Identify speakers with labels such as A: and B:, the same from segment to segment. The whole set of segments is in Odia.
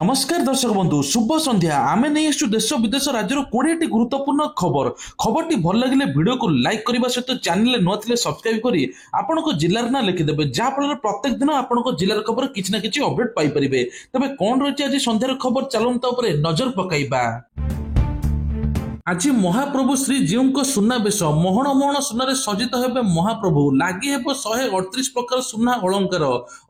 A: नमस्कार दर्शक बंधु शुभ संध्या आमे नहीं आसु देश विदेश राज्य 20 गुरुत्वपूर्ण खबर खबरटी भल लगे वीडियो को लाइक करने सहित चैनल न सब्सक्राइब करी आपण जिलार ना लिखिदेवे जहाँफल प्रत्येक दिन आपण जिलार खबर किसी ना कि अपडेट पाइपर तेज कौन रही आज संध्यार खबर चलता नजर पकाइबा। आज महाप्रभु श्रीजीव सुनावेश मोहन मोहन सुनारे सजित हेबे महाप्रभु लगी हेब 138 प्रकार सुना अलंकार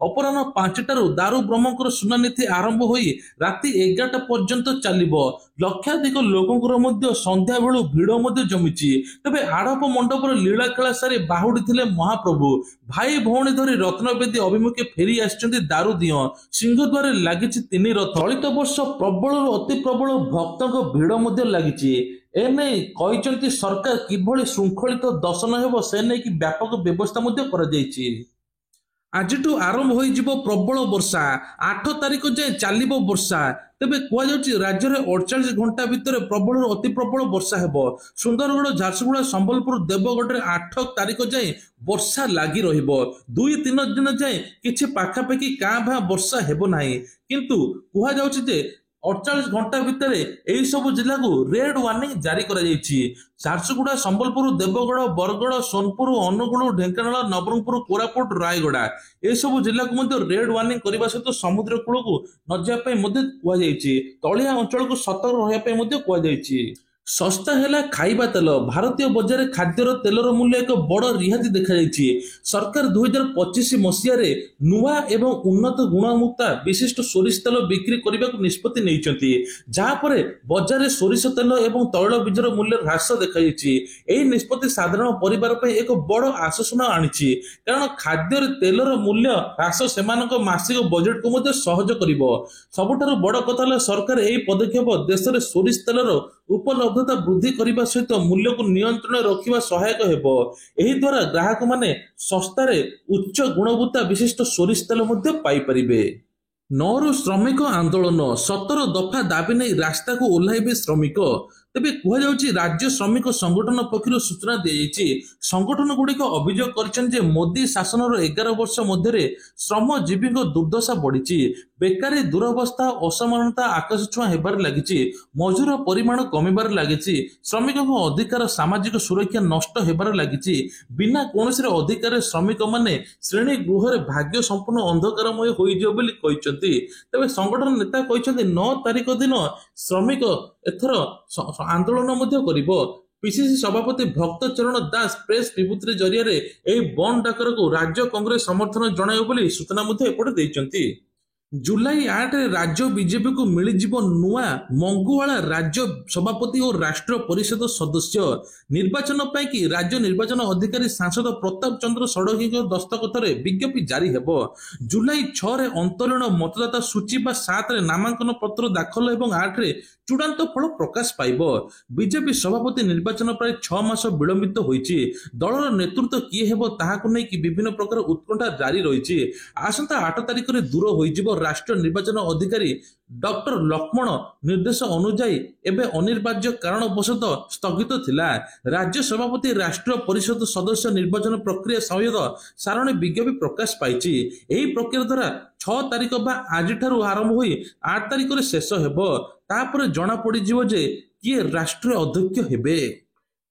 A: अपराह 5टारू दारू ब्रह्मकर सुना नीति आरंभ होई राति 11टा पर्यंत चलिबो लक्षाधिक लोकंकर संध्या बेलू भिड़ जमीची तेबे आड़प मंडपर लीला खेला सारी बाहुड़ी थिले महाप्रभु भाई भौणी धरी रत्नवेदी अभिमुखे फेरी आछिसंती दारू दियो सिंहद्वार लागिछि 3 रथ चलित वर्ष प्रबल अति प्रबल भक्तों भिड़ लागिछि एने कहते सरकार किभली श्रृंखलित दर्शन हेब से नहीं कि व्यापक व्यवस्था आज आरंभ हो प्रबल वर्षा 8 तारिख जाए चलो वर्षा तेबे कहुच्छी राज्य में 48 घंटा भितर प्रबल अति प्रबल वर्षा हेब सुंदरगढ़ झारसुगुड़ा संबलपुर देवगढ़ 8 तारिख जाए वर्षा लगी रही 2-3 दिन जाए किछि पाखापाखि काँ भाँ वर्षा हेब नाही किंतु कहुच्छे 48 घंटा भितर यही सब जिला को रेड वार्निंग जारी करा जायछि। झारसुगुड़ा संबलपुर देवगढ़ बरगढ़ सोनपुर अनुगुल ढेंकानाल नवरंगपुर कोरापुट रायगड़ा ए सब जिला को रेड वार्निंग करने सहित समुद्र कूल को न जावाई कहुଯାଇଛି तलिया अंचल को सतर्क रहा कहुଯାଇଛି। सस्ता है खाइबा तेल भारतीय बजार खाद्यर तेलर मूल्य एक बड़ रिहाती देखा जायछि। सरकार 2025 मसीह नुआ एवं उन्नत गुणमुक्ता विशिष्ट सोरिष तेल बिक्री करने को निष्पत्ति नैछंती जहाँपर बजार सोरिष तेल एवं तैल बीजर मूल्य ह्रास देखा जायछि। एही निष्पत्ति साधारण परिवार पे एक बड़ आश्वासन आनिछि कारण खाद्यर तेलर मूल्य ह्रास सेमानक मासिक बजेट को मध्य सहज करिवो। सबुठारु बड़ कथा सरकार एही पदक्षेप देश में सोरिष तेलर उपलब्धता वृद्धि करने सहित मूल्य को नियंत्रण रखा सहायक हेबो। एही द्वारा ग्राहक माने सस्तारे उच्च गुणवत्ता विशिष्ट सोरिष तेल पाई परिबे। 9 श्रमिक आंदोलन 17 दफा दाबी नहीं रास्ता को ओह्लाइबे श्रमिक तेबे कहुच्छी राज्य श्रमिक संगठन पक्षर सूचना दी संगठन गुड़िक अभियोग कर मोदी शासन 11 वर्ष मध्य श्रमजीवी दुर्दशा बढ़ी बेकारी दुरवस्था असमानता आकाश छुआ होबार लगी मजूर परिमाण कमिबार लगी श्रमिकों अधिकार सामाजिक सुरक्षा नष्ट होबार लगी बिना कौन अधिकार श्रमिक माने श्रेणी गृह भाग्य संपूर्ण अंधकारमय हो तेज संगठन नेता कहते 9 तारिख दिन श्रमिक एथर आंदोलन पीसीसी सभापति भक्त चरण दास प्रेस विबृत्ति जरिए बंद डाकर को राज्य कांग्रेस समर्थन जणाइबो सूचना एपटे जुलाई 8 राज्य बीजेपी को मिलजिबो नुआ मंगुवाला राज्य सभापति और राष्ट्र परिषद सदस्य निर्वाचन पाई कि राज्य निर्वाचन अधिकारी सांसद प्रताप चंद्र षडंगी दस्तखत विज्ञप्ति जारी हेबो। जुलाई 6 रे अंतरीण मतदाता सूची 7 रे नामांकन पत्र दाखल एवं 8 रे चूड़ांत फल प्रकाश पाइबो। बीजेपी सभापति निर्वाचन प्राय 6 मास विलंबित होईछि। दलर नेतृत्व किए हेबो ताहाकु नै कि विभिन्न प्रकार उत्कंठा जारी रहिछि। आसंता 8 तारिख रे दूर होईजिबो राष्ट्रीय निर्वाचन अधिकारी डॉक्टर लक्ष्मण निर्देश अनुजाई एवं अनिर्वाज्य कारणवशतः स्थगित थिला। राज्य सभापति राष्ट्रीय परिषद सदस्य निर्वाचन प्रक्रिया सहित सारणी विज्ञप्ति प्रकाश पाइछि। एही प्रक्रिया द्वारा 6 तारिख आज आरंभ होई 8 तारिख रे शेष हेबो। तापर जना पड़िजिवो जे किए राष्ट्रीय अध्यक्ष हेबे।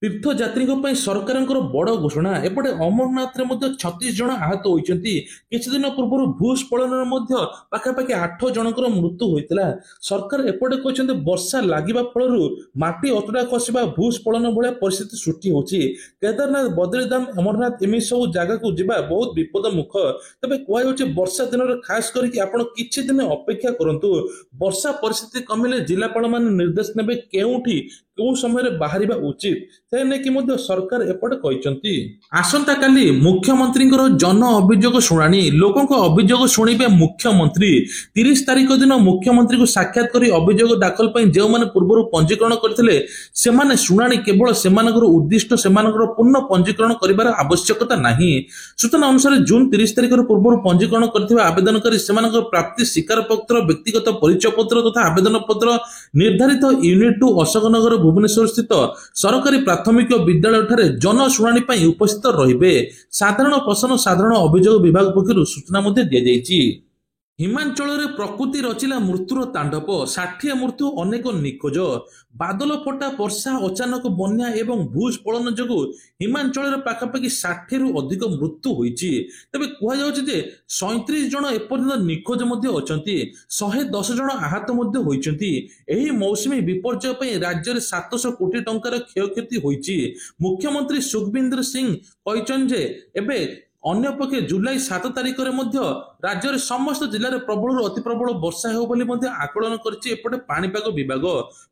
A: तीर्थयात्री सरकार बड़ घोषणा एपटे अमरनाथ रे 36 जन आहत होइचंती। किछि दिन पूर्व भूस्खलन पाखापाखि 8 जनकर मृत्यु होइतिला। सरकार एपटे कहते वर्षा लागिबा फलरु माटी अतड़ा खसिबा भूस्खलन भलिया परिस्थिति सृष्टि होछि। केदारनाथ बद्रीधाम अमरनाथ एमि सब जगह को जिबा बहुत विपद मुख तबे कहउछि वर्षा दिन रे खास करके आपण किछि दिन अपेक्षा करंतु वर्षा परिस्थिति कमिले जिलापाल मान निर्देश नेबे केउठी केउ समय बाहरिबा उचित से नेकी मध्य सरकार एपटे कहचंती। आसंता काली मुख्यमंत्री जन अभियोग शुणाणी लोकों अभियोग शुणिबे मुख्यमंत्री। 30 तारिख दिन मुख्यमंत्री को साक्षात करी अभियोग दाखल पई जे माने पूर्व पंजीकरण करथिले सेमाने शुणाणी केवल सेमानकर उद्दिष्ट सेमानकर पूर्ण पंजीकरण करिबार आवश्यकता नाही। सूचना अनुसार जून 30 तारिख पूर्व पंजीकरण करथिबा आवेदनकारी सेमानकर प्राप्ति स्वीकार पत्र व्यक्तिगत परिचय पत्र तथा आवेदन पत्र निर्धारित यूनिट 2 अशोकनगर भुवनेश्वर स्थित सरकारी प्राथमिक विद्यालय जन शुणाणी उपस्थित रहिबे। साधारण प्रश्न साधारण अभियोग विभाग पक्षरु सूचना दिया जायछि। ହିମାଞ୍ଚଳରେ ପ୍ରକୃତି ରଚିଲା ମୃତ୍ୟୁର ତାଣ୍ଡବ, 60 ମୃତ୍ୟୁ, ଅନେକ ନିଖୋଜ। ବାଦଲ ଫଟା ବର୍ଷା, ଅଚାନକ ବନ୍ୟା ଏବଂ ଭୂସ୍ଖଳନ ଯୋଗୁଁ ହିମାଞ୍ଚଳରେ ପାଖାପାଖି 60ରୁ ଅଧିକ ମୃତ୍ୟୁ ହୋଇଛି। ତେବେ କୁହାଯାଉଛି ଯେ 37 ଜଣ ଏପର୍ଯ୍ୟନ୍ତ ନିଖୋଜ ମଧ୍ୟ ଅଛନ୍ତି, 110 ଜଣ ଆହତ ମଧ୍ୟ ହୋଇଛନ୍ତି। ଏହି ମୌସୁମୀ ବିପର୍ଯ୍ୟୟ ପାଇଁ ରାଜ୍ୟରେ 700 କୋଟି ଟଙ୍କାର କ୍ଷୟକ୍ଷତି ହୋଇଛି। ମୁଖ୍ୟମନ୍ତ୍ରୀ ସୁଖବିନ୍ଦର ସିଂ କହିଛନ୍ତି ଯେ ଏବେ ଅନ୍ୟପକ୍ଷେ ଜୁଲାଇ 7 ତାରିଖରେ ମଧ୍ୟ ରାଜ୍ୟରେ ସମସ୍ତ ଜିଲ୍ଲାରେ ପ୍ରବଳରୁ ଅତି ପ୍ରବଳ ବର୍ଷା ହେବ ବୋଲି ମଧ୍ୟ ଆକଳନ କରିଛି ଏପଟେ ପାଣିପାଗ ବିଭାଗ।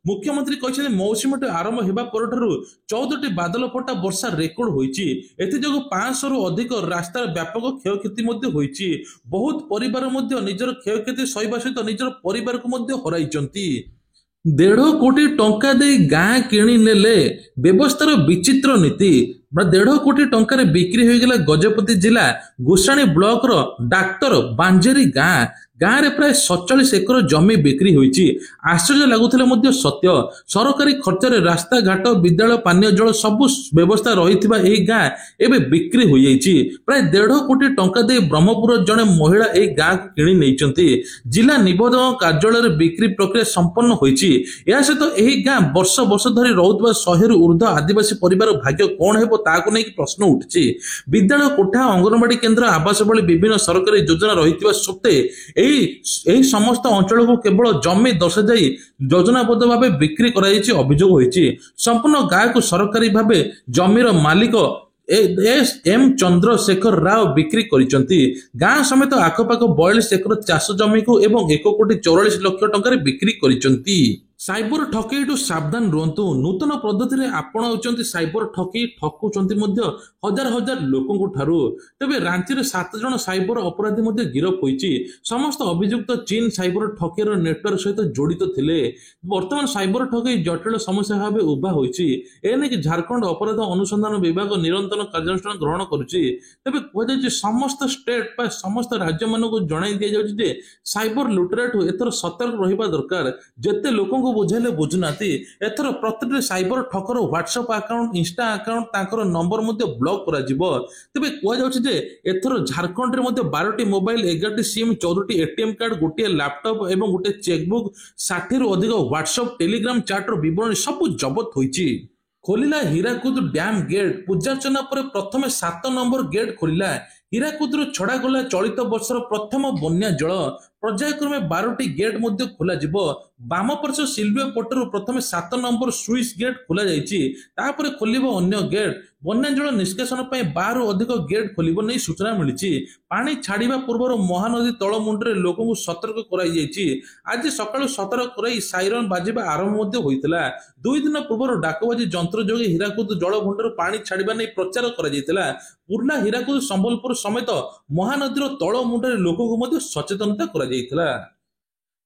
A: ମୁଖ୍ୟମନ୍ତ୍ରୀ କହିଛନ୍ତି ମୌସୁମୀଟି ଆରମ୍ଭ ହେବା ପରଠାରୁ 14ଟି ବାଦଲ ଫଟା ବର୍ଷା ରେକର୍ଡ ହୋଇଛି। ଏଥିଯୋଗୁଁ 500ରୁ ଅଧିକ ରାସ୍ତାର ବ୍ୟାପକ କ୍ଷୟକ୍ଷତି ମଧ୍ୟ ହୋଇଛି। ବହୁତ ପରିବାର ମଧ୍ୟ ନିଜର କ୍ଷୟକ୍ଷତି ସହିବା ସହିତ ନିଜର ପରିବାରକୁ ମଧ୍ୟ ହରାଇଛନ୍ତି। 1.5 କୋଟି ଟଙ୍କା ଦେଇ ଗାଁ କିଣି ନେଲେ, ବ୍ୟବସ୍ଥାର ବିଚିତ୍ର ନୀତି। 1.5 କୋଟି ଟଙ୍କାରେ ବିକ୍ରି ହୋଇଗଲା ଗଜପତି ଜିଲ୍ଲା ଗୋସାଣୀ ବ୍ଲକର ଡାକ୍ତର ବାଞ୍ଜେରୀ ଗାଁରେ ପ୍ରାୟ 47 ଏକର ଜମି ବିକ୍ରି ହୋଇଛି। ଆଶ୍ଚର୍ଯ୍ୟ ଲାଗୁଥିଲେ ମଧ୍ୟ ସତ୍ୟ, ସରକାରୀ ଖର୍ଚ୍ଚରେ ରାସ୍ତାଘାଟ, ବିଦ୍ୟାଳୟ, ପାନୀୟ ଜଳ ସବୁ ବ୍ୟବସ୍ଥା ରହିଥିବା ଏହି ଗାଁ ଏବେ ବିକ୍ରି ହୋଇଯାଇଛି। ପ୍ରାୟ 1.5 କୋଟି ଟଙ୍କା ଦେଇ ବ୍ରହ୍ମପୁରର ଜଣେ ମହିଳା ଏହି ଗାଁକୁ କିଣି ନେଇଛନ୍ତି। ଜିଲ୍ଲା ନିବନ୍ଧନ କାର୍ଯ୍ୟାଳୟରେ ବିକ୍ରି ପ୍ରକ୍ରିୟା ସମ୍ପନ୍ନ ହୋଇଛି। ଏହା ସହିତ ଏହି ଗାଁ ବର୍ଷ ବର୍ଷ ଧରି ରହୁଥିବା 100ରୁ ଉର୍ଦ୍ଧ୍ୱ ଆଦିବାସୀ ପରିବାର ଭାଗ୍ୟ କଣ ହେବ ତାହାକୁ ନେଇକି ପ୍ରଶ୍ନ ଉଠିଛି। ବିଦ୍ୟାଳୟ, କୋଠା, ଅଙ୍ଗନବାଡି କେନ୍ଦ୍ର, ଆବାସ ଭଳି ବିଭିନ୍ନ ସରକାରୀ ଯୋଜନା ରହିଥିବା ସତ୍ତ୍ୱେ ଏହି ସମସ୍ତ ଅଞ୍ଚଳକୁ କେବଳ ଜମି ଦର୍ଶାଯାଇ ଯୋଜନାବଦ୍ଧ ଭାବେ ବିକ୍ରି କରାଯାଇଛି ଅଭିଯୋଗ ହୋଇଛି। ସମ୍ପୂର୍ଣ୍ଣ ଗାଁକୁ ସରକାରୀ ଭାବେ ଜମିର ମାଲିକ ଏମ୍ ଚନ୍ଦ୍ରଶେଖର ରାଓ ବିକ୍ରି କରିଛନ୍ତି। ଗାଁ ସମେତ ଆଖପାଖ 42 ଏକର ଚାଷ ଜମିକୁ ଏବଂ 1,44,00,000 ଟଙ୍କାରେ ବିକ୍ରି କରିଛନ୍ତି। ସାଇବର ଠକେଇଠୁ ସାବଧାନ ରୁହନ୍ତୁ। ନୂତନ ପଦ୍ଧତିରେ ଆପଣାଉଛନ୍ତି ସାଇବର ଠକେଇ, ଠକୁଛନ୍ତି ମଧ୍ୟ ହଜାର ହଜାର ଲୋକଙ୍କ ଠାରୁ। ତେବେ ରାଞ୍ଚିରେ 7 ଜଣ ସାଇବର ଅପରାଧୀ ମଧ୍ୟ ଗିରଫ ହୋଇଛି। ସମସ୍ତ ଅଭିଯୁକ୍ତ ଚୀନ ସାଇବର ଠକେଇର ନେଟୱାର୍କ ସହିତ ଜଡିତ ଥିଲେ। ବର୍ତ୍ତମାନ ସାଇବର ଠକେଇ ଜଟିଳ ସମସ୍ୟା ଭାବେ ଉଭା ହୋଇଛି। ଏନେଇ ଝାରଖଣ୍ଡ ଅପରାଧ ଅନୁସନ୍ଧାନ ବିଭାଗ ନିରନ୍ତର କାର୍ଯ୍ୟାନୁଷ୍ଠାନ ଗ୍ରହଣ କରୁଛି। ତେବେ କୁହାଯାଉଛି ସମସ୍ତ ଷ୍ଟେଟ ବା ସମସ୍ତ ରାଜ୍ୟମାନଙ୍କୁ ଜଣାଇ ଦିଆଯାଉଛି ଯେ ସାଇବର ଲୁଟେରାଠୁ ଏଥର ସତର୍କ ରହିବା ଦରକାର। ଯେତେ ଲୋକଙ୍କୁ ବୁଝାଇଲେ ବୁଝୁନାହାନ୍ତି। ଏଥର ପ୍ରତିଟି ସାଇବର ଠକର ହ୍ୱାଟ୍ସଆପ ଆକାଉଣ୍ଟ, ଇନଷ୍ଟା ଆକାଉଣ୍ଟ, ତାଙ୍କର ନମ୍ବର ମଧ୍ୟ ବ୍ଲକ କରାଯିବ। ତେବେ କୁହାଯାଉଛି ଯେ ଏଥର ଝାରଖଣ୍ଡରେ ମଧ୍ୟ 12ଟି ମୋବାଇଲ, 11ଟି ସିମ୍, 14ଟି ଏଟିଏମ୍ କାର୍ଡ, ଗୋଟିଏ ଲ୍ୟାପଟପ ଏବଂ ଗୋଟିଏ ଚେକବୁକ୍, 60ରୁ ଅଧିକ ହ୍ୱାଟ୍ସଆପ, ଟେଲିଗ୍ରାମ ଚାଟର ବିବରଣୀ ସବୁ ଜବତ ହୋଇଛି। ଖୋଲିଲା ହୀରାକୁଦ ଡ୍ୟାମ ଗେଟ୍। ପୂଜାର୍ଚ୍ଚନା ପରେ ପ୍ରଥମେ 7 ନମ୍ବର ଗେଟ୍ ଖୋଲିଲା। ହୀରାକୁଦରୁ ଛଡାଗଲା ଚଳିତ ବର୍ଷର ପ୍ରଥମ ବନ୍ୟା ଜଳ। ପର୍ଯ୍ୟାୟକ୍ରମେ 12ଟି ଗେଟ୍ ମଧ୍ୟ ଖୋଲାଯିବ। ବାମ ପାର୍ଶ୍ୱ ସିଲଭିଆ ପଟରୁ ପ୍ରଥମେ 7 ନମ୍ବର ସୁଇସ୍ ଗେଟ୍ ଖୋଲାଯାଇଛି। ତାପରେ ଖୋଲିବ ଅନ୍ୟ ଗେଟ୍। ବନ୍ୟା ଜଳ ନିଷ୍କାସନ ପାଇଁ 12ରୁ ଅଧିକ ଗେଟ୍ ଖୋଲିବ ନେଇ ସୂଚନା ମିଳିଛି। ପାଣି ଛାଡିବା ପୂର୍ବରୁ ମହାନଦୀ ତଳ ମୁଣ୍ଡରେ ଲୋକଙ୍କୁ ସତର୍କ କରାଯାଇଛି। ଆଜି ସକାଳୁ ସତର୍କ କରାଇ ସାଇରନ ବାଜିବା ଆରମ୍ଭ ମଧ୍ୟ ହୋଇଥିଲା। 2 ଦିନ ପୂର୍ବରୁ ଡାକବାଜି ଯନ୍ତ୍ର ଯୋଗେ ହୀରାକୁଦ ଜଳଭଣ୍ଡାରରୁ ପାଣି ଛାଡିବା ନେଇ ପ୍ରଚାର କରାଯାଇଥିଲା। ବୁର୍ଲା, ହୀରାକୁଦ, ସମ୍ବଲପୁର ସମେତ ମହାନଦୀର ତଳ ମୁଣ୍ଡରେ ଲୋକଙ୍କୁ ମଧ୍ୟ ସଚେତନତା କରାଯାଇଥିଲା।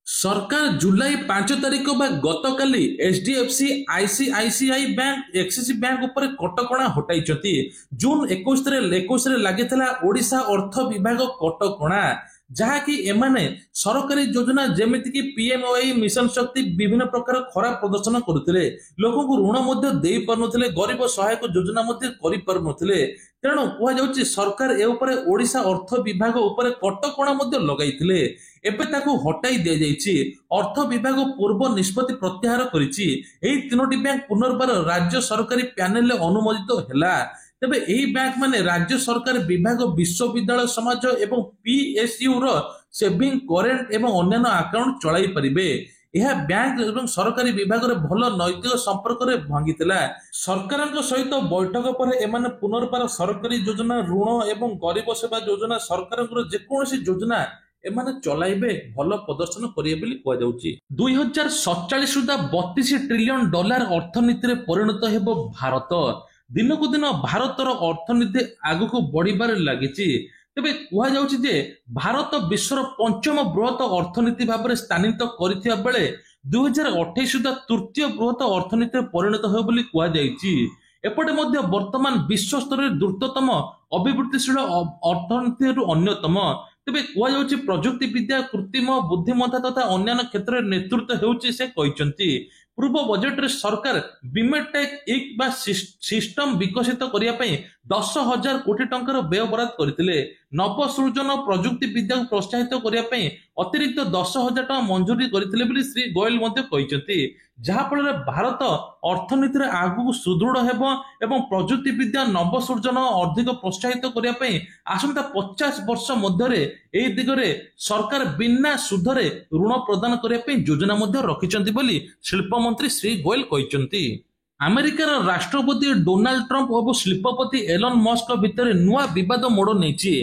A: ସରକାର ଜୁଲାଇ 5 ତାରିଖ ବା ଗତକାଲି HDFC, ICICI bank, Axis bank ଉପରେ କଟକଣା ହଟାଇଛନ୍ତି। ଜୁନ 21ରେ ଲାଗିଥିଲା ଓଡ଼ିଶା ଅର୍ଥ ବିଭାଗ କଟକଣା, ଯାହାକି ଏମାନେ ସରକାରୀ ଯୋଜନା ଯେମିତିକି ପିଏମଓୱାଇ, ମିଶନ ଶକ୍ତି ବିଭିନ୍ନ ପ୍ରକାର ଖରାପ ପ୍ରଦର୍ଶନ କରୁଥିଲେ। ଲୋକଙ୍କୁ ଋଣ ମଧ୍ୟ ଦେଇ ପାରୁନଥିଲେ, ଗରିବ ସହାୟକ ଯୋଜନା ମଧ୍ୟ କରିପାରୁନଥିଲେ। ତେଣୁ କୁହାଯାଉଛି ସରକାର ଏ ଉପରେ ଓଡ଼ିଶା ଅର୍ଥ ବିଭାଗ ଉପରେ କଟକଣା ମଧ୍ୟ ଲଗାଇଥିଲେ। ଏବେ ତାକୁ ହଟାଇ ଦିଆଯାଇଛି। ଅର୍ଥ ବିଭାଗ ପୂର୍ବ ନିଷ୍ପତ୍ତି ପ୍ରତ୍ୟାହାର କରିଛି। ଏହି 3ଟି ବ୍ୟାଙ୍କ ପୁନର୍ବାର ରାଜ୍ୟ ସରକାରୀ ପ୍ୟାନେଲରେ ଅନୁମୋଦିତ ହେଲା। ତେବେ ଏହି ବ୍ୟାଙ୍କ ମାନେ ରାଜ୍ୟ ସରକାର ବିଭାଗ, ବିଶ୍ୱବିଦ୍ୟାଳୟ ସମାଜ ଏବଂ ପିଏସୟୁ ର ସେଭିଂ, କରେଣ୍ଟ ଏବଂ ଅନ୍ୟାନ୍ୟ ଆକାଉଣ୍ଟ ଚଳାଇ ପାରିବେ। ଏହା ବ୍ୟାଙ୍କ ଏବଂ ସରକାରୀ ବିଭାଗରେ ଭଲ ନୈତିକ ସମ୍ପର୍କରେ ଭାଙ୍ଗିଥିଲା। ସରକାରଙ୍କ ସହିତ ବୈଠକ ପରେ ଏମାନେ ପୁନର୍ବାର ସରକାରୀ ଯୋଜନା, ଋଣ ଏବଂ ଗରିବ ସେବା ଯୋଜନା, ସରକାରଙ୍କର ଯେକୌଣସି ଯୋଜନା ଏମାନେ ଚଲାଇବେ, ଭଲ ପ୍ରଦର୍ଶନ କରିବେ ବୋଲି କୁହାଯାଉଛି। 2047 ସୁଦ୍ଧା $32 ଟ୍ରିଲିୟନ ଅର୍ଥନୀତିରେ ପରିଣତ ହେବ ଭାରତ। ଦିନକୁ ଦିନ ଭାରତର ଅର୍ଥନୀତି ଆଗକୁ ବଢିବାରେ ଲାଗିଛି। ତେବେ କୁହାଯାଉଛି ଯେ ଭାରତ ବିଶ୍ୱର 5ମ ବୃହତ ଅର୍ଥନୀତି ଭାବରେ ସ୍ଥାନିତ କରିଥିବା ବେଳେ 2028 ସୁଦ୍ଧା 3ୟ ବୃହତ ଅର୍ଥନୀତିରେ ପରିଣତ ହେବ ବୋଲି କୁହାଯାଇଛି। ଏପଟେ ମଧ୍ୟ ବର୍ତ୍ତମାନ ବିଶ୍ୱ ସ୍ତରରେ ଦ୍ରୁତତମ ଅଭିବୃଦ୍ଧିଶୀଳ ଅର୍ଥନୀତିରୁ ଅନ୍ୟତମ। ତେବେ କୁହାଯାଉଛି ପ୍ରଯୁକ୍ତି ବିଦ୍ୟା, କୃତ୍ରିମ ବୁଦ୍ଧିମତ୍ତା ତଥା ଅନ୍ୟାନ୍ୟ କ୍ଷେତ୍ରରେ ନେତୃତ୍ୱ ହେଉଛି ସେ କହିଛନ୍ତି। ପୂର୍ବ ବଜେଟରେ ସରକାର ବିମେଟେକ୍ ଇକ୍ ବା ସିଷ୍ଟମ ବିକଶିତ କରିବା ପାଇଁ 10,000 କୋଟି ଟଙ୍କାର ବ୍ୟୟ ବରାଦ କରିଥିଲେ। ନବସୃଜନ ପ୍ରଯୁକ୍ତି ବିଦ୍ୟାକୁ ପ୍ରୋତ୍ସାହିତ କରିବା ପାଇଁ ଅତିରିକ୍ତ 10,000 ଟଙ୍କା ମଞ୍ଜୁରୀ କରିଥିଲେ ବୋଲି ଶ୍ରୀ ଗୋଏଲ ମଧ୍ୟ କହିଛନ୍ତି। ଯାହାଫଳରେ ଭାରତ ଅର୍ଥନୀତିରେ ଆଗକୁ ସୁଦୃଢ ହେବ ଏବଂ ପ୍ରଯୁକ୍ତି ବିଦ୍ୟା ନବସୃଜନ ଅଧିକ ପ୍ରୋତ୍ସାହିତ କରିବା ପାଇଁ ଆସନ୍ତା 50 ବର୍ଷ ମଧ୍ୟରେ ଏହି ଦିଗରେ ସରକାର ବିନା ସୁଧରେ ଋଣ ପ୍ରଦାନ କରିବା ପାଇଁ ଯୋଜନା ମଧ୍ୟ ରଖିଛନ୍ତି ବୋଲି ଶିଳ୍ପ ମନ୍ତ୍ରୀ ଶ୍ରୀ ଗୋଏଲ କହିଛନ୍ତି। ଆମେରିକାର ରାଷ୍ଟ୍ରପତି ଡୋନାଲ୍ଡ ଟ୍ରମ୍ପ ଏବଂ ଶିଳ୍ପପତି ଏଲନ ମସ୍କ ଭିତରେ ନୂଆ ବିବାଦ ମୋଡ ନେଇଛି।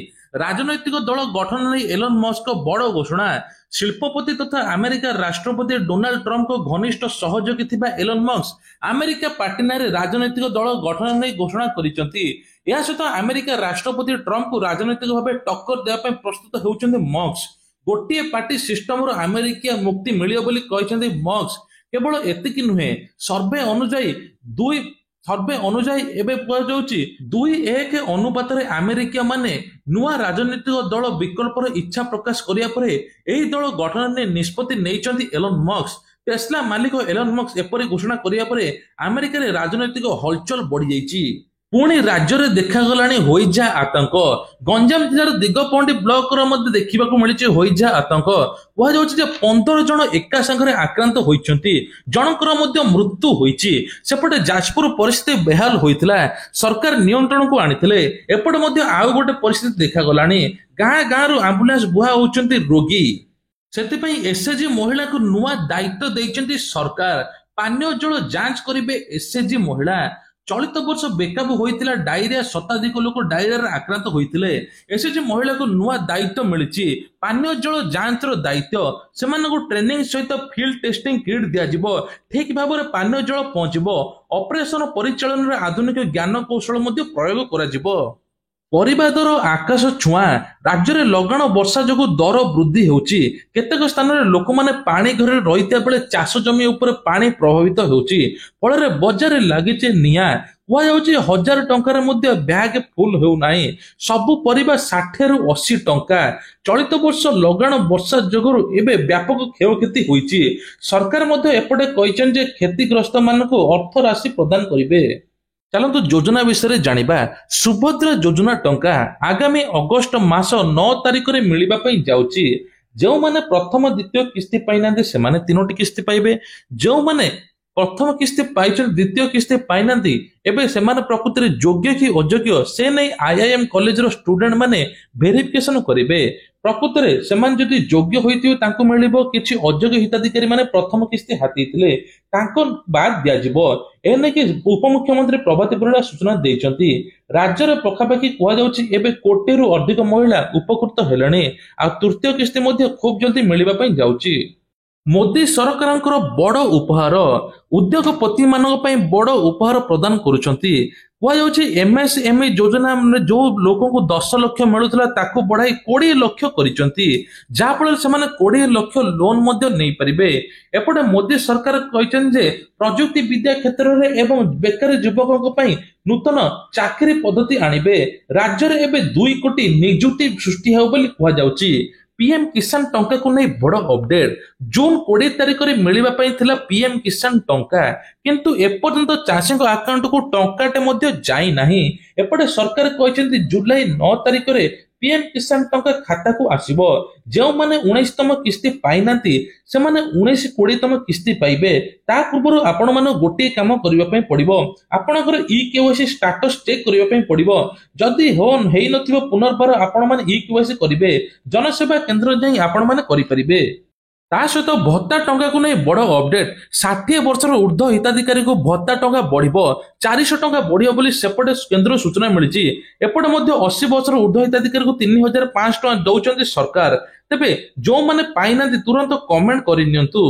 A: ରାଜନୈତିକ ଦଳ ଗଠନ ନେଇ ଏଲନ ମସ୍କ ବଡ ଘୋଷଣା। ଶିଳ୍ପପତି ତଥା ଆମେରିକା ରାଷ୍ଟ୍ରପତି ଡୋନାଲ୍ଡ ଟ୍ରମ୍ପଙ୍କ ଘନିଷ୍ଠ ସହଯୋଗୀ ଥିବା ଏଲନ ମସ୍କ ଆମେରିକା ପାର୍ଟି ନାଁରେ ରାଜନୈତିକ ଦଳ ଗଠନ ନେଇ ଘୋଷଣା କରିଛନ୍ତି। ଏହା ସହିତ ଆମେରିକା ରାଷ୍ଟ୍ରପତି ଟ୍ରମ୍ପଙ୍କୁ ରାଜନୈତିକ ଭାବେ ଟକ୍କର ଦେବା ପାଇଁ ପ୍ରସ୍ତୁତ ହେଉଛନ୍ତି ମସ୍କ। ଗୋଟିଏ ପାର୍ଟି ସିଷ୍ଟମରୁ ଆମେରିକା ମୁକ୍ତି ମିଳିବ ବୋଲି କହିଛନ୍ତି ମସ୍କ। କେବଳ ଏତିକି ନୁହେଁ, ସର୍ଭେ ଅନୁଯାୟୀ ଏବେ କୁହାଯାଉଛି 2:1 ଅନୁପାତରେ ଆମେରିକୀୟ ମାନେ ନୂଆ ରାଜନୈତିକ ଦଳ ବିକଳ୍ପର ଇଚ୍ଛା ପ୍ରକାଶ କରିବା ପରେ ଏହି ଦଳ ଗଠନ ନେଇ ନିଷ୍ପତ୍ତି ନେଇଛନ୍ତି ଏଲନ ମସ୍କ। ଟେସ୍ଲା ମାଲିକ ଏଲନ ମସ୍କ ଏପରି ଘୋଷଣା କରିବା ପରେ ଆମେରିକାରେ ରାଜନୈତିକ ହଲଚଲ ବଢିଯାଇଛି। ପୁଣି ରାଜ୍ୟରେ ଦେଖାଗଲାଣି ହଇଜା ଆତଙ୍କ। ଗଞ୍ଜାମ ଜିଲ୍ଲାର ଦିଗପହଣ୍ଡି ବ୍ଲକର ମଧ୍ୟ ଦେଖିବାକୁ ମିଳିଛି ହଇଜା ଆତଙ୍କ। କୁହାଯାଉଛି ଯେ 15 ଜଣ ଏକା ସାଙ୍ଗରେ ଆକ୍ରାନ୍ତ ହୋଇଛନ୍ତି, ଜଣଙ୍କର ମଧ୍ୟ ମୃତ୍ୟୁ ହୋଇଛି। ସେପଟେ ଯାଜପୁର ପରିସ୍ଥିତି ବେହାଲ ହୋଇଥିଲା, ସରକାର ନିୟନ୍ତ୍ରଣକୁ ଆଣିଥିଲେ। ଏପଟେ ମଧ୍ୟ ଆଉ ଗୋଟେ ପରିସ୍ଥିତି ଦେଖାଗଲାଣି, ଗାଁ ଗାଁରୁ ଆମ୍ବୁଲାନ୍ସ ବୁହା ହେଉଛନ୍ତି ରୋଗୀ। ସେଥିପାଇଁ ଏସଏଚଜି ମହିଳାଙ୍କୁ ନୂଆ ଦାୟିତ୍ୱ ଦେଇଛନ୍ତି ସରକାର। ପାନୀୟ ଜଳ ଯାଞ୍ଚ କରିବେ ଏସଏଚଜି ମହିଳା। ଚଳିତ ବର୍ଷ ବେକାବୁ ହୋଇଥିଲା ଡାଇରିଆ, ଶତାଧିକ ଲୋକ ଡାଇରିଆରେ ଆକ୍ରାନ୍ତ ହୋଇଥିଲେ। ଏସଏଚଜି ମହିଳାକୁ ନୂଆ ଦାୟିତ୍ୱ ମିଳିଛି, ପାନୀୟ ଜଳ ଯାଞ୍ଚର ଦାୟିତ୍ୱ। ସେମାନଙ୍କୁ ଟ୍ରେନିଂ ସହିତ ଫିଲ୍ଡ ଟେଷ୍ଟିଂ କିଟ୍ ଦିଆଯିବ, ଠିକ ଭାବରେ ପାନୀୟ ଜଳ ପହଞ୍ଚିବ। ଅପରେସନ ପରିଚାଳନାରେ ଆଧୁନିକ ଜ୍ଞାନ କୌଶଳ ମଧ୍ୟ ପ୍ରୟୋଗ କରାଯିବ। ପରିବା ଦର ଆକାଶ ଛୁଆଁ। ରାଜ୍ୟରେ ଲଗାଣ ବର୍ଷା ଯୋଗୁଁ ଦର ବୃଦ୍ଧି ହେଉଛି। କେତେକ ସ୍ଥାନରେ ଲୋକମାନେ ପାଣି ଘରେ ରହିଥିବା ବେଳେ ଚାଷ ଜମି ଉପରେ ପାଣି ପ୍ରଭାବିତ ହେଉଛି। ଫଳରେ ବଜାରରେ ଲାଗିଛି ନିଆଁ। କୁହାଯାଉଛି 1,000 ଟଙ୍କାରେ ମଧ୍ୟ ବ୍ୟାଗ ଫୁଲ ହେଉନାହିଁ। ସବୁ ପରିବା 60ରୁ 80 ଟଙ୍କା। ଚଳିତ ବର୍ଷ ଲଗାଣ ବର୍ଷା ଯୋଗୁଁ ଏବେ ବ୍ୟାପକ କ୍ଷୟକ୍ଷତି ହୋଇଛି। ସରକାର ମଧ୍ୟ ଏପଟେ କହିଛନ୍ତି ଯେ କ୍ଷତିଗ୍ରସ୍ତ ମାନଙ୍କୁ ଅର୍ଥ ରାଶି ପ୍ରଦାନ କରିବେ। ଚାଲନ୍ତୁ ଯୋଜନା ବିଷୟରେ ଜାଣିବା। ସୁଭଦ୍ରା ଯୋଜନା ଟଙ୍କା ଆଗାମୀ ଅଗଷ୍ଟ ମାସ 9 ତାରିଖରେ ମିଳିବା ପାଇଁ ଯାଉଛି। ଯେଉଁମାନେ ପ୍ରଥମ ଦ୍ୱିତୀୟ କିସ୍ତି ପାଇନାହାନ୍ତି ସେମାନେ 3ଟି କିସ୍ତି ପାଇବେ। ଯେଉଁମାନେ ପ୍ରଥମ କିସ୍ତି ପାଇଛନ୍ତି ଦ୍ୱିତୀୟ କିସ୍ତି ପାଇନାହାନ୍ତି, ଏବେ ସେମାନେ ପ୍ରକୃତିରେ ଯୋଗ୍ୟ କି ଅଯୋଗ୍ୟ ସେ ନେଇ ଆଇଆଇଏମ୍ କଲେଜର ଷ୍ଟୁଡେଣ୍ଟ ମାନେ ଭେରିଫିକେସନ କରିବେ। ପ୍ରକୃତରେ ସେମାନେ ଯଦି ଯୋଗ୍ୟ ହୋଇଥିବେ ତାଙ୍କୁ ମିଳିବ, କିଛି ଅଯୋଗ୍ୟ ହିତାଧିକାରୀ ମାନେ ପ୍ରଥମ କିସ୍ତି ହାତେଇଥିଲେ ତାଙ୍କ ବାଦ ଦିଆଯିବ। ଏନେଇକି ଉପମୁଖ୍ୟମନ୍ତ୍ରୀ ପ୍ରଭାତୀ ପରିଡ଼ା ସୂଚନା ଦେଇଛନ୍ତି। ରାଜ୍ୟରେ ପାଖାପାଖି କୁହାଯାଉଛି ଏବେ 1 କୋଟିରୁ ଅଧିକ ମହିଳା ଉପକୃତ ହେଲେଣି। ଆଉ ତୃତୀୟ କିସ୍ତି ମଧ୍ୟ ଖୁବ ଜଲ୍ଦି ମିଳିବା ପାଇଁ ଯାଉଛି। ମୋଦି ସରକାରଙ୍କର ବଡ ଉପହାର। ଉଦ୍ୟୋଗପତି ମାନଙ୍କ ପାଇଁ ବଡ ଉପହାର ପ୍ରଦାନ କରୁଛନ୍ତି। କୁହାଯାଉଛି ଏମଏସଏମଇ ଯୋଜନା ଯୋଉ ଲୋକଙ୍କୁ 10 ଲକ୍ଷ ମିଳୁଥିଲା ତାକୁ ବଢାଇ 20 ଲକ୍ଷ କରିଛନ୍ତି, ଯାହାଫଳରେ ସେମାନେ 20 ଲକ୍ଷ ଲୋନ ମଧ୍ୟ ନେଇପାରିବେ। ଏପଟେ ମୋଦି ସରକାର କହିଛନ୍ତି ଯେ ପ୍ରଯୁକ୍ତି ବିଦ୍ୟା କ୍ଷେତ୍ରରେ ଏବଂ ବେକାରୀ ଯୁବକଙ୍କ ପାଇଁ ନୂତନ ଚାକିରି ପଦ୍ଧତି ଆଣିବେ। ରାଜ୍ୟରେ ଏବେ 2 କୋଟି ନିଯୁକ୍ତି ସୃଷ୍ଟି ହେବ ବୋଲି କୁହାଯାଉଛି। ପିଏମ କିଷାନ ଟଙ୍କାକୁ ନେଇ ବଡ ଅପଡେଟ। ଜୁନ 20 ତାରିଖରେ ମିଳିବା ପାଇଁ ଥିଲା ପିଏମ କିଷାନ ଟଙ୍କା, କିନ୍ତୁ ଏପର୍ଯ୍ୟନ୍ତ ଚାଷୀଙ୍କ ଆକାଉଣ୍ଟକୁ ଟଙ୍କାଟେ ମଧ୍ୟ ଯାଇନାହିଁ। ଏପଟେ ସରକାର କହିଛନ୍ତି ଜୁଲାଇ 9 ତାରିଖରେ ପିଏମ କିଷାନ ଟଙ୍କା ଖାତାକୁ ଆସିବ। ଯେଉଁମାନେ 19ତମ କିସ୍ତି ପାଇନାହାନ୍ତି ସେମାନେ 19-20ତମ କିସ୍ତି ପାଇବେ। ତା ପୂର୍ବରୁ ଆପଣମାନଙ୍କୁ ଗୋଟିଏ କାମ କରିବା ପାଇଁ ପଡିବ, ଆପଣଙ୍କର ଇକେୱାଇସି ଷ୍ଟାଟସ ଚେକ୍ କରିବା ପାଇଁ ପଡିବ। ଯଦି ହେଇନଥିବ ପୁନର୍ବାର ଆପଣମାନେ ଇକେୱାଇସି କରିବେ, ଜନସେବା କେନ୍ଦ୍ର ଯାଇ ଆପଣମାନେ କରିପାରିବେ। ତା ସହିତ ଭତ୍ତା ଟଙ୍କାକୁ ନେଇ ବଡ ଅପଡେଟ। 60 ବର୍ଷର ଉର୍ଦ୍ଧ୍ୱ ହିତାଧିକାରୀଙ୍କୁ ଭତ୍ତା ଟଙ୍କା ବଢିବ, 400 ଟଙ୍କା ବଢିବ ବୋଲି ସେପଟେ କେନ୍ଦ୍ର ସୂଚନା ମିଳିଛି। ଏପଟେ ମଧ୍ୟ 80 ବର୍ଷର ଉର୍ଦ୍ଧ୍ୱ ହିତାଧିକାରୀଙ୍କୁ 3,500 ଟଙ୍କା ଦଉଛନ୍ତି ସରକାର। ତେବେ ଯୋଉମାନେ ପାଇନାହାନ୍ତି ତୁରନ୍ତ କମେଣ୍ଟ କରିନିଅନ୍ତୁ।